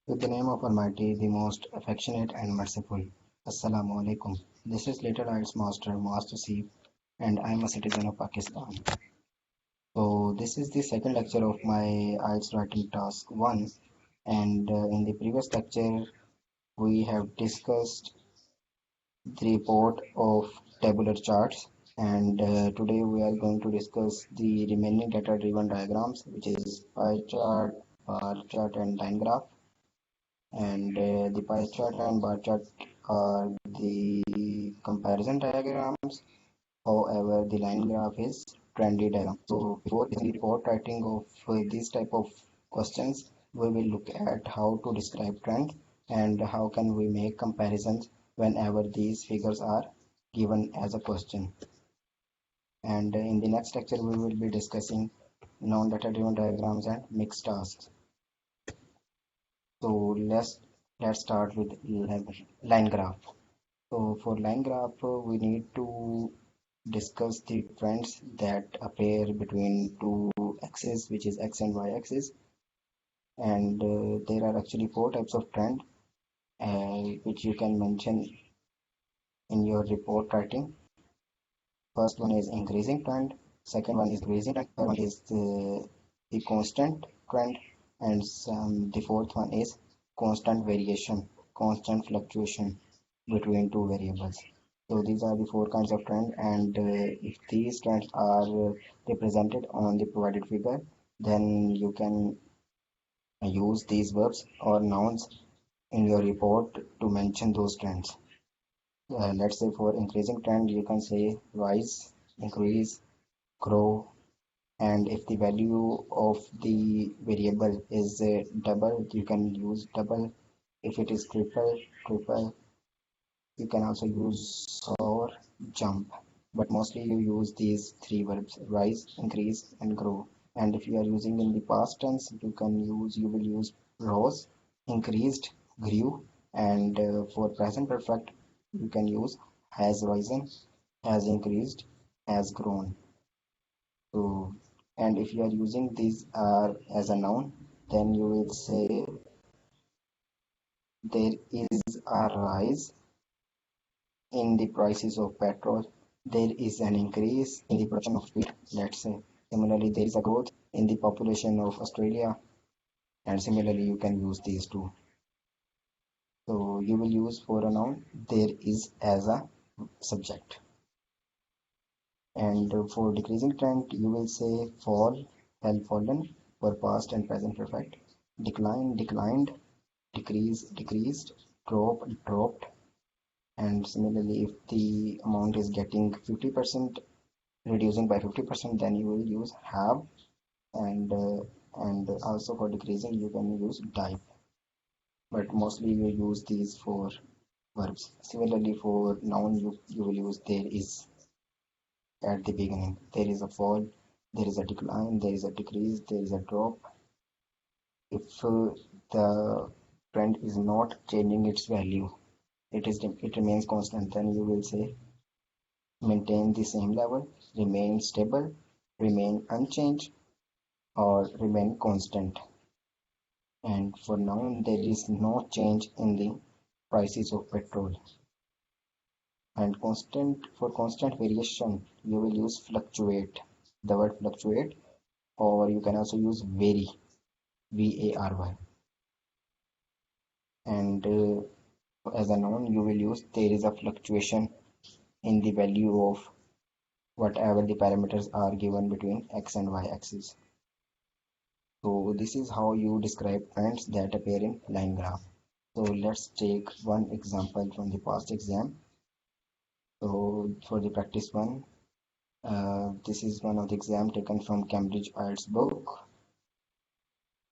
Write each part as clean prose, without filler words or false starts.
With the name of Almighty, the most affectionate and merciful. Assalamu alaikum. This is Little IELTS Master Muaaz Tousif, and I am a citizen of Pakistan. So, this is the second lecture of my IELTS writing task 1, and in the previous lecture, we have discussed the report of tabular charts, and today we are going to discuss the remaining data driven diagrams, which is pie chart, bar chart, and line graph. And the pie chart and bar chart are the comparison diagrams. However, the line graph is trendy diagram. So before the report writing of these type of questions, we will look at how to describe trend and how can we make comparisons whenever these figures are given as a question. And in the next lecture, we will be discussing non-data driven diagrams and mixed tasks. So let's start with line graph. So for line graph, we need to discuss the trends that appear between two axes, which is x and y axis. And there are actually four types of trend, which you can mention in your report writing. First one is increasing trend. Second one is decreasing trend. Third one is the constant trend, and the fourth one is constant variation, constant fluctuation between two variables. So these are the four kinds of trend, and if these trends are represented on the provided figure, then you can use these verbs or nouns in your report to mention those trends. Let's say for increasing trend, you can say rise, increase, grow, and if the value of the variable is double, you can use double. If it is triple, triple. You can also use soar, jump, but mostly you use these three verbs: rise, increase, and grow. And if you are using in the past tense, you will use rose, increased, grew, and for present perfect, you can use has risen, has increased, has grown. So, and if you are using these as a noun, then you will say there is a rise in the prices of petrol, there is an increase in the production of wheat, let's say. Similarly, there is a growth in the population of Australia, and similarly, you can use these two. So you will use for a noun there is as a subject. And for decreasing trend, you will say fall, fell, fallen for past and present perfect. Decline, declined, decrease, decreased, drop, dropped. And similarly, if the amount is getting 50%, reducing by 50%, then you will use have, and also for decreasing you can use dive, but mostly you use these for verbs. Similarly, for noun, you will use there is at the beginning. There is a fall, there is a decline, there is a decrease, there is a drop. If the trend is not changing its value, it remains constant, then you will say maintain the same level, remain stable, remain unchanged, or remain constant. And for now, there is no change in the prices of petrol. And for constant variation, you will use fluctuate, the word fluctuate, or you can also use vary, vary. And as a noun, you will use there is a fluctuation in the value of whatever the parameters are given between x and y axis. So this is how you describe trends that appear in line graph. So let's take one example from the past exam. So for the practice one, this is one of the exam taken from Cambridge IELTS book,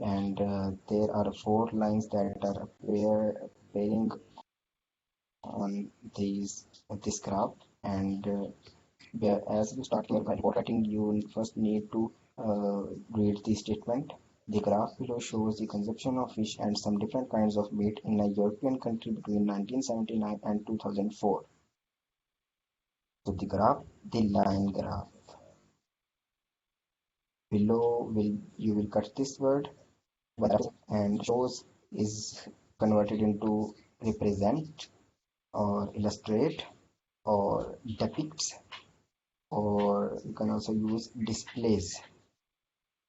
and there are four lines that are appearing on this graph. And as you start your report writing, you first need to read the statement. The graph below shows the consumption of fish and some different kinds of meat in a European country between 1979 and 2004. So the line graph. Below you will cut this word and shows is converted into represent or illustrate or depicts, or you can also use displays.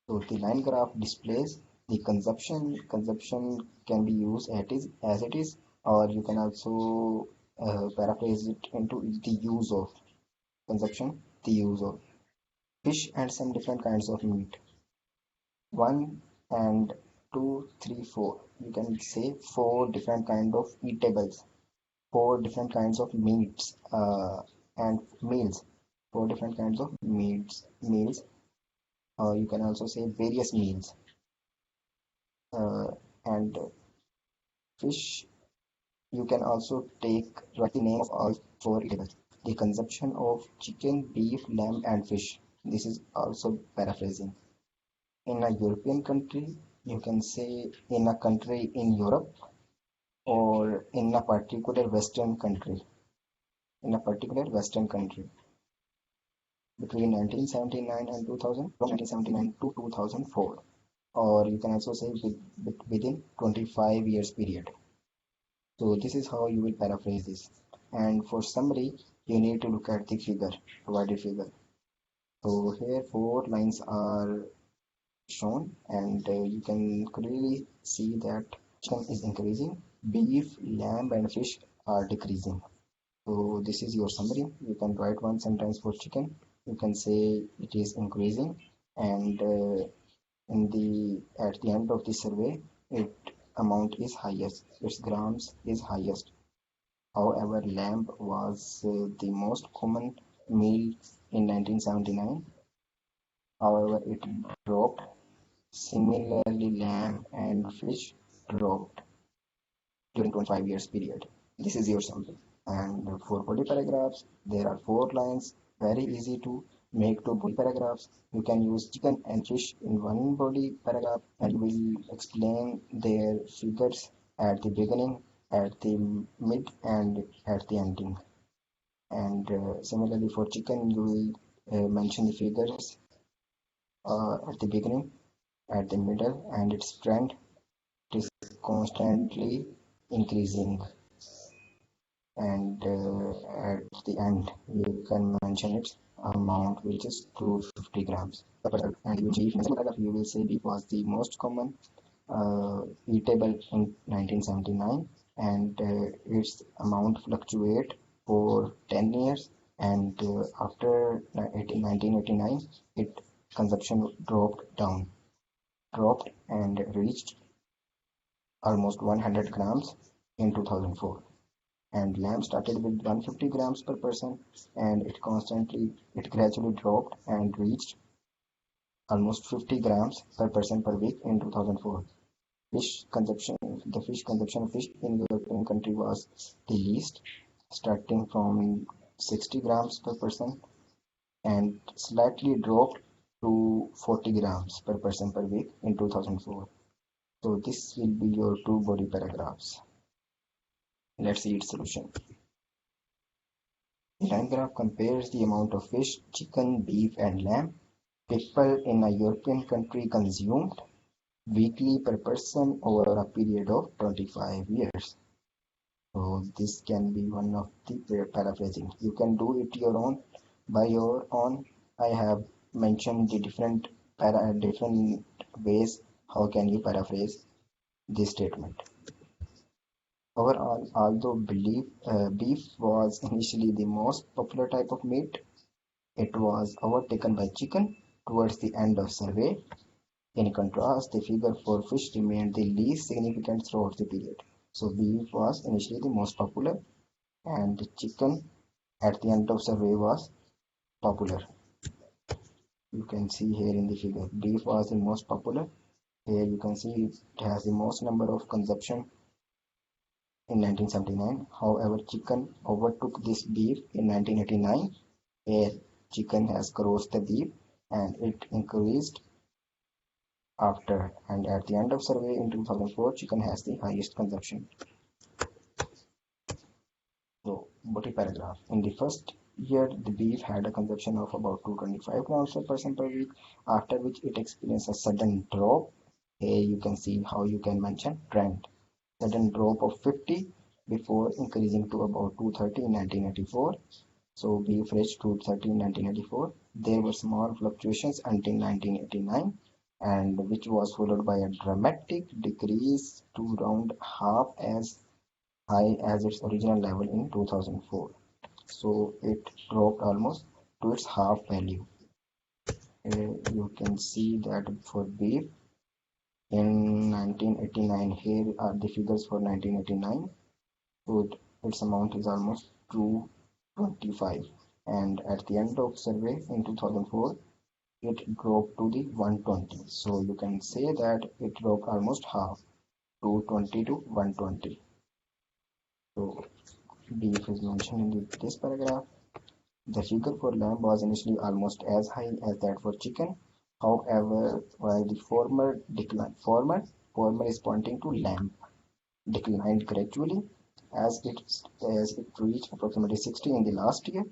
So the line graph displays the consumption. Consumption can be used as it is, or you can also paraphrase it into the use of consumption, the use of fish and some different kinds of meat. One and two, three, four. You can say four different kind of eatables, four different kinds of meats and meals, four different kinds of meals. You can also say various meals uh, and fish. You can also write the name of all four eatables. The consumption of chicken, beef, lamb, and fish. This is also paraphrasing. In a European country, you can say in a country in Europe or in a particular Western country. In a particular Western country between 1979 and 2000, from 1979 to 2004, or you can also say within 25 years period. So this is how you will paraphrase this. And for summary, you need to look at the figure, provided figure. So here four lines are shown, and you can clearly see that chicken is increasing, beef, lamb, and fish are decreasing. So this is your summary. You can write one sentence for chicken. You can say it is increasing, and at the end of the survey, its amount is highest. Its grams is highest. However, lamb was the most common meal in 1979. However, it dropped. Similarly, lamb and fish dropped during 25 years period. This is your summary. And for body paragraphs, there are four lines, very easy to make two body paragraphs. You can use chicken and fish in one body paragraph, and you will explain their figures at the beginning, at the mid, and at the ending. And similarly for chicken, you will mention the figures at the beginning, at the middle, and its trend. It is constantly increasing, and at the end you can mention its amount, which is 250 grams per person. And you will say beef was the most common eatable in 1979, and its amount fluctuate for 10 years, and after 1989 its consumption dropped and reached almost 100 grams in 2004. And lamb started with 150 grams per person, and it gradually dropped and reached almost 50 grams per person per week in 2004. The fish consumption of fish in the European country was the least, starting from 60 grams per person, and slightly dropped to 40 grams per person per week in 2004. So this will be your two body paragraphs. Let's see its solution. The line graph compares the amount of fish, chicken, beef, and lamb people in a European country consumed weekly per person over a period of 25 years. So this can be one of the paraphrasing. You can do it by your own. I have mentioned the different ways how can you paraphrase this statement. Overall, although beef was initially the most popular type of meat, it was overtaken by chicken towards the end of survey. In contrast, the figure for fish remained the least significant throughout the period. So beef was initially the most popular, and chicken at the end of survey was popular. You can see here in the figure, beef was the most popular. Here you can see it has the most number of consumption in 1979. However, chicken overtook this beef in 1989. Here, chicken has crossed the beef, and it increased after. And at the end of survey in 2004, chicken has the highest consumption. So, body paragraph. In the first year, the beef had a consumption of about 225 grams per person per week, after which it experienced a sudden drop. Here you can see how you can mention trend. sudden drop of 50 before increasing to about 230 in 1984. So beef reached 230 in 1984. There were small fluctuations until 1989, and which was followed by a dramatic decrease to around half as high as its original level in 2004. So it dropped almost to its half value. You can see that for beef in 1989, here are the figures for 1989. So its amount is almost 225, and at the end of survey in 2004 it dropped to the 120. So you can say that it dropped almost half, 220 to 120. So beef is mentioned in this paragraph. The figure for lamb was initially almost as high as that for chicken. However, while the former is pointing to lamb, declined gradually as it reached approximately 60 in the last year.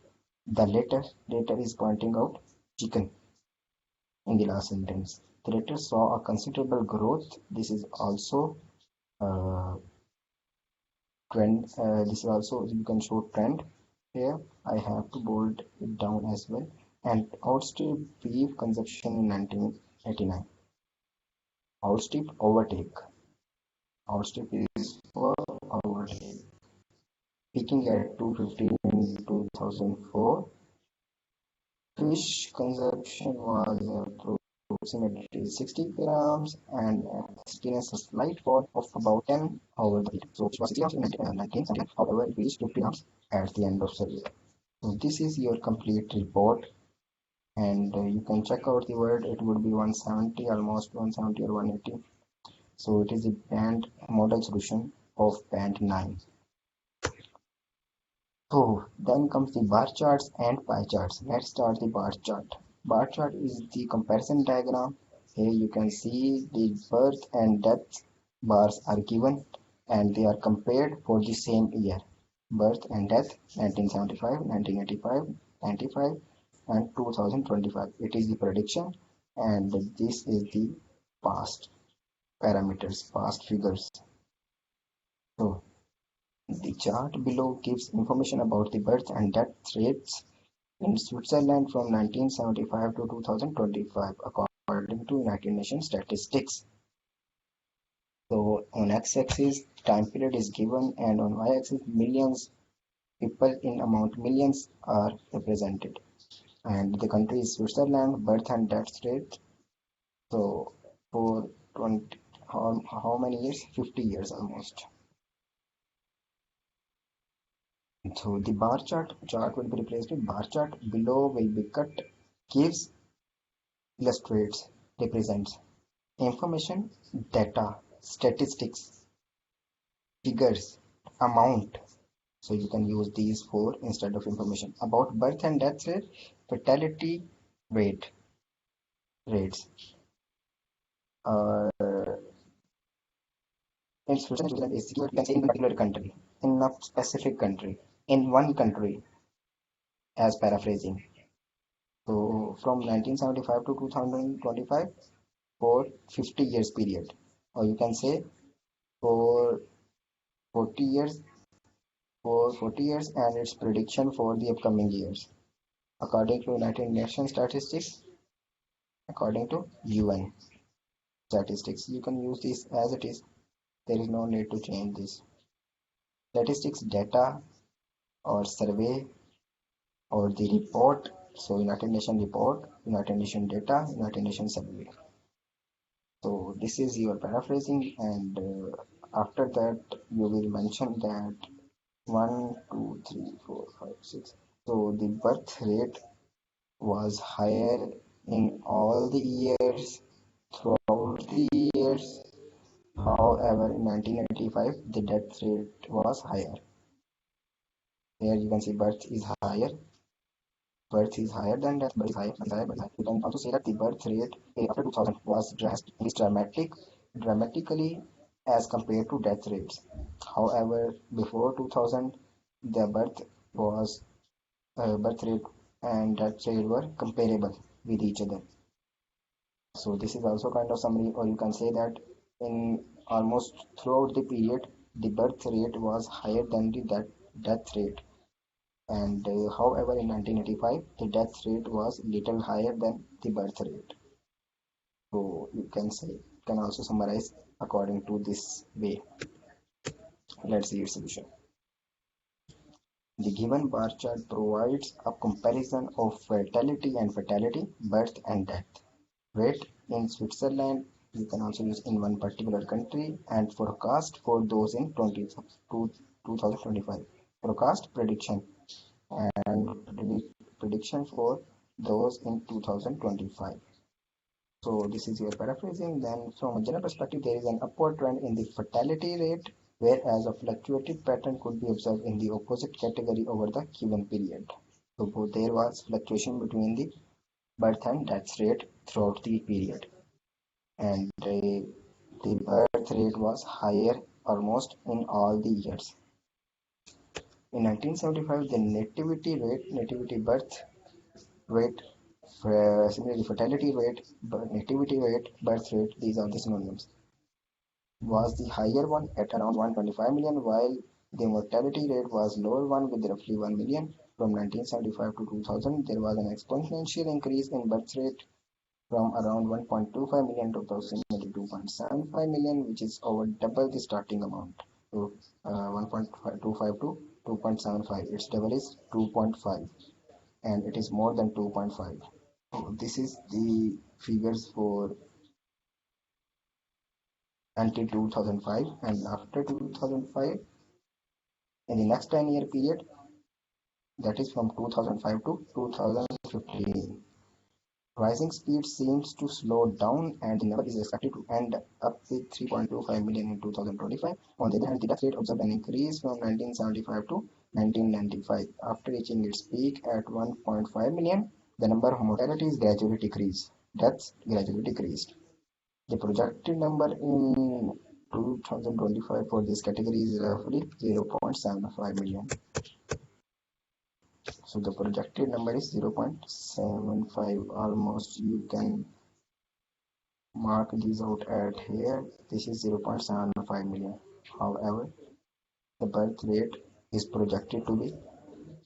The latter is pointing out chicken in the last sentence. The latter saw a considerable growth. This is also uh, trend. This is also you can show trend here. I have to bold it down as well. And outstrip beef consumption in 1989. Outstrip overtake. Outstrip is for overtake. Peaking at 250 in 2004, fish consumption was approximately 60 grams and experienced a slight fall of about 10 over the year. So it was 60 grams in 1970, however, it reached 50 grams at the end of the year. So this is your complete report, and you can check out the word. It would be 170, almost 170 or 180. So it is the band model solution of band 9. So then comes the bar charts and pie charts. Let's start the bar chart. Bar chart is the comparison diagram. Here you can see the birth and death bars are given and they are compared for the same year. Birth and death 1975, 1985, 95 and 2025. It is the prediction, and this is the past parameters, past figures. So the chart below gives information about the birth and death rates in Switzerland from 1975 to 2025 according to United Nations statistics. So on x-axis time period is given, and on y-axis millions people in amount millions are represented, and the country is Switzerland. Birth and death rate, so for 20 how many years, 50 years almost. So the bar chart will be replaced with bar chart. Below will be cut, gives, illustrates, represents information, data, statistics, figures, amount. So you can use these four instead of information about birth and death rate, fatality rates. Uh, in Switzerland is you can say in a particular country, in a specific country, in one country, as paraphrasing. So from 1975 to 2025 for 50 years period, or you can say for 40 years, and its prediction for the upcoming years according to United Nations statistics, according to UN statistics. You can use this as it is. There is no need to change this. Statistics data or survey or the report. So United Nations report, United Nations data, United Nations survey. So this is your paraphrasing, and after that you will mention that 1, 2, 3, 4, 5, 6. So the birth rate was higher in all the years throughout the years. However, in 1985 the death rate was higher. Here you can see birth is higher than death, birth is higher, birth is higher, birth is higher. You can also say that the birth rate after 2000 was dramatically as compared to death rates. However, before 2000, the birth rate and death rate were comparable with each other. So this is also kind of summary, or you can say that in almost throughout the period, the birth rate was higher than the death rate. And however, in 1985, the death rate was little higher than the birth rate. So you can also summarize according to this way. Let's see its solution. The given bar chart provides a comparison of fertility and fatality, birth and death rate in Switzerland. You can also use in one particular country and forecast for those in 2025. Forecast prediction and prediction for those in 2025. So this is your paraphrasing. Then from a general perspective, there is an upward trend in the fatality rate, whereas a fluctuating pattern could be observed in the opposite category over the given period. So there was fluctuation between the birth and death rate throughout the period. And the birth rate was higher almost in all the years. In 1975, the nativity birth rate, similarly fatality rate, nativity rate, birth rate, these are the synonyms, was the higher one at around 125 million, while the mortality rate was lower one with roughly 1 million. From 1975 to 2000, there was an exponential increase in birth rate from around 1.25 million to approximately 2.75 million, which is over double the starting amount. So 1.25 to 2.75, its double is 2.5, and it is more than 2.5. So this is the figures for until 2005, and after 2005, in the next 10-year period, that is from 2005 to 2015, rising speed seems to slow down, and the number is expected to end up with 3.25 million in 2025. On the other hand, the death rate observed an increase from 1975 to 1995. After reaching its peak at 1.5 million, the number of mortalities gradually decreased. Deaths gradually decreased. The projected number in 2025 for this category is roughly 0.75 million. So the projected number is 0.75 almost. You can mark these out at here. This is 0.75 million. However, the birth rate is projected to be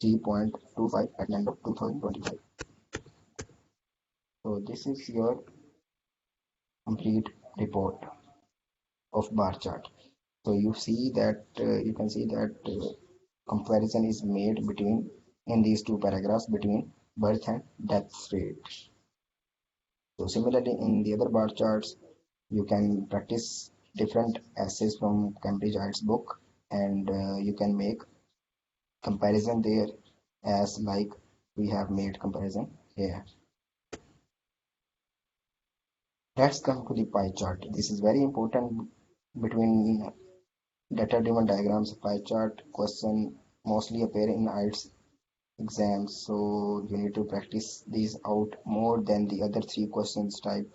3.25 at the end of 2025. So this is your complete report of bar chart. So you see that you can see that comparison is made between in these two paragraphs between birth and death rate. So similarly, in the other bar charts, you can practice different essays from Cambridge IELTS book, and you can make comparison there as like we have made comparison here. Let's come to the pie chart. This is very important. Between data-driven diagrams, pie chart question mostly appear in IELTS exams, so you need to practice these out more than the other three questions type.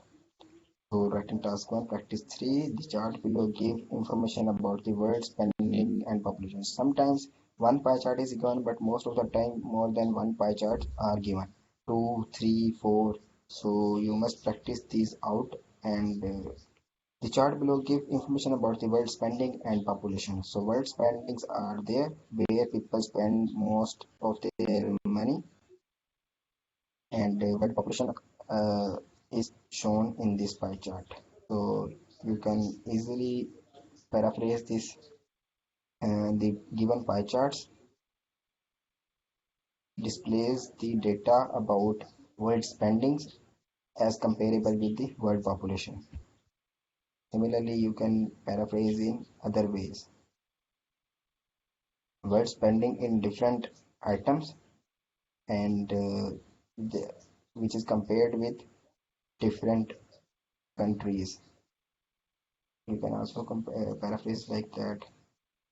So writing task 1, practice 3. The chart below give information about the world, spending and population. Sometimes one pie chart is given, but most of the time more than one pie chart are given. 2, 3, 4. So you must practice these out, and the chart below give information about the world spending and population. So world spendings are there where people spend most of their money, and world population is shown in this pie chart. So you can easily paraphrase this. The given pie charts displays the data about world spendings as comparable with the world population. Similarly, you can paraphrase in other ways. World spending in different items, and which is compared with different countries. You can also paraphrase like that,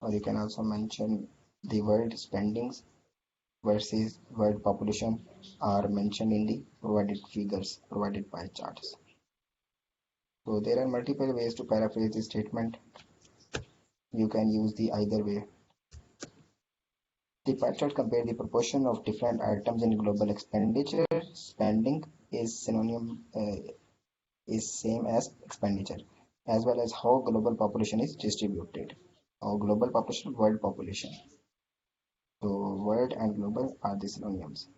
or you can also mention the world spendings versus world population are mentioned in the provided figures, provided pie charts. So there are multiple ways to paraphrase this statement. You can use the either way. The pie chart compare the proportion of different items in global expenditure. Spending is synonym is same as expenditure, as well as how global population is distributed. Global population, world population. So world and global are the synonyms.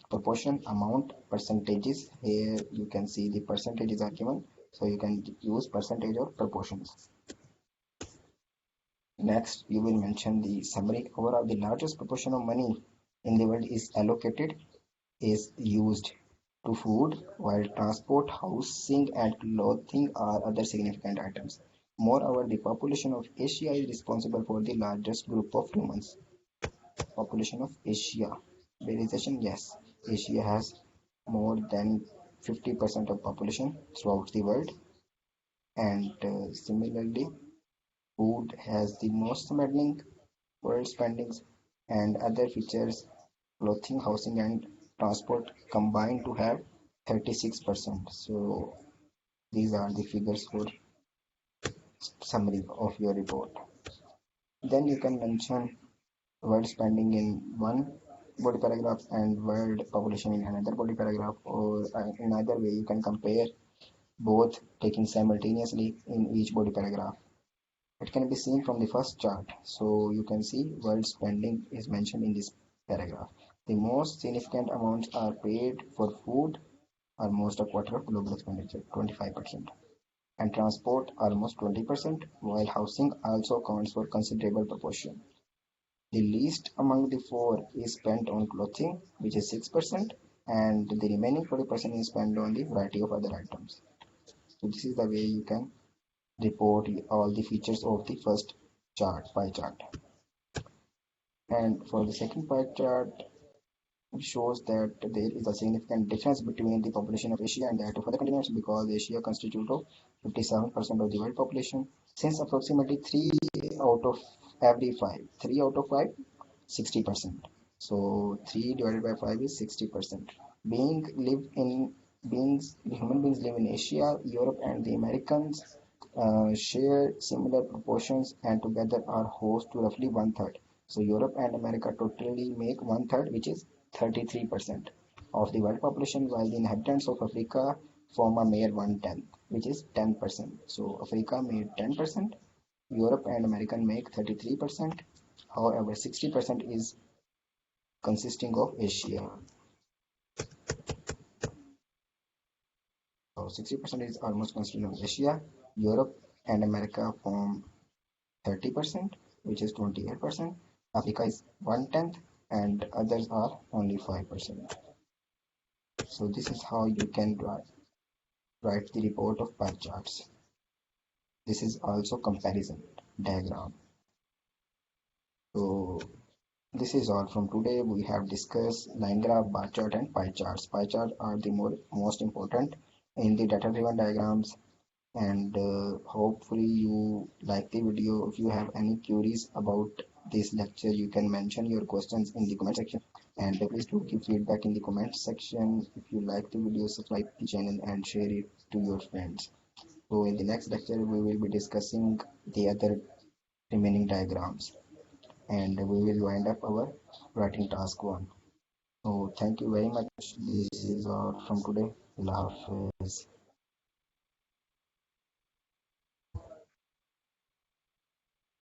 Proportion, amount, percentages. Here you can see the percentages are given. So you can use percentage or proportions. Next, you will mention the summary. Overall, the largest proportion of money in the world is used to food, while transport, housing, and clothing are other significant items. Moreover, the population of Asia is responsible for the largest group of humans. Population of Asia. Variation, yes. Asia has more than 50% of population throughout the world, and similarly, food has the most spending, world spendings, and other features, clothing, housing, and transport combined to have 36%. So these are the figures for summary of your report. Then you can mention world spending in one body paragraph and world population in another body paragraph, or in either way you can compare both taking simultaneously in each body paragraph. It can be seen from the first chart. So you can see world spending is mentioned in this paragraph. The most significant amounts are paid for food, almost a quarter of global expenditure, 25%, and transport, almost 20%, while housing also accounts for considerable proportion. The least among the four is spent on clothing, which is 6%, and the remaining 40% is spent on the variety of other items. So this is the way you can report all the features of the first chart, pie chart. And for the second pie chart, it shows that there is a significant difference between the population of Asia and that of other continents, because Asia constitutes of 57% of the world population, since approximately 3 out of 5, 60%. So 3 divided by 5 is 60%. Human beings live in Asia, Europe, and the Americans share similar proportions and together are host to roughly one third. So Europe and America totally make one third, which is 33% of the world population, while the inhabitants of Africa form a mere one tenth, which is 10%. So Africa made 10%, Europe and American make 33%. However, 60% is consisting of Asia. So 60% is almost consisting of Asia. Europe and America form 30%, which is 28%. Africa is one tenth, and others are only 5%. So this is how you can write the report of pie charts. This is also comparison diagram. So this is all from today. We have discussed line graph, bar chart, and pie charts. Pie charts are the most important in the data driven diagrams, and hopefully you like the video. If you have any queries about this lecture, you can mention your questions in the comment section, and please do give feedback in the comment section. If you like the video, subscribe the channel and share it to your friends. So in the next lecture we will be discussing the other remaining diagrams, and we will wind up our writing task 1. So thank you very much. This is all from today. Allah Hafiz.